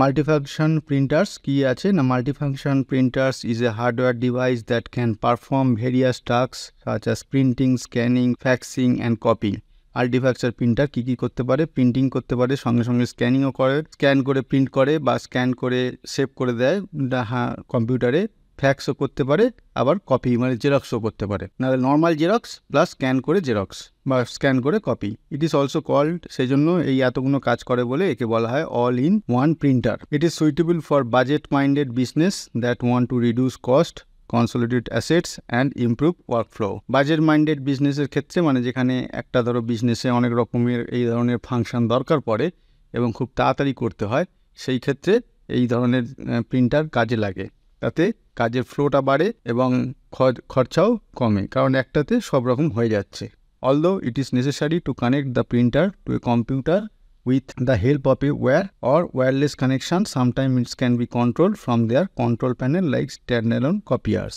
Multifunction printers কি আছে না, multifunction printers is a hardware device that can perform various tasks such as printing, scanning, faxing and copying. Multifunction printer কী কী করতে পারে? Printing করতে পারে, সঙ্গে সঙ্গে স্ক্যানিংও করে, স্ক্যান করে প্রিন্ট করে বা স্ক্যান করে সেভ করে দেয় কম্পিউটারে, ফ্যাক্সও করতে পারে, আবার কপি মানে জেরক্সও করতে পারে। নাহলে নর্মাল জেরক্স প্লাস স্ক্যান করে জেরক্স বা স্ক্যান করে copy. It is also called, সেই জন্য এই এতগুলো কাজ করে বলে একে বলা হয় all in one printer. It is suitable for budget minded business that want to reduce cost, consolidate assets and improve workflow. Budget minded বিজনেসের ক্ষেত্রে মানে যেখানে একটা ধরো বিজনেসে অনেক রকমের এই ধরনের ফাংশন দরকার পড়ে এবং খুব তাড়াতাড়ি করতে হয়, সেই ক্ষেত্রে এই ধরনের প্রিন্টার কাজে লাগে। তাতে কাজের ফ্লোটা বাড়ে এবং খরচাও কমে, কারণ একটাতে সব রকম হয়ে যাচ্ছে। Although it is necessary to connect the printer to a computer with the help of a wire or wireless connection, sometimes it can be controlled from their control panel like standalone copiers.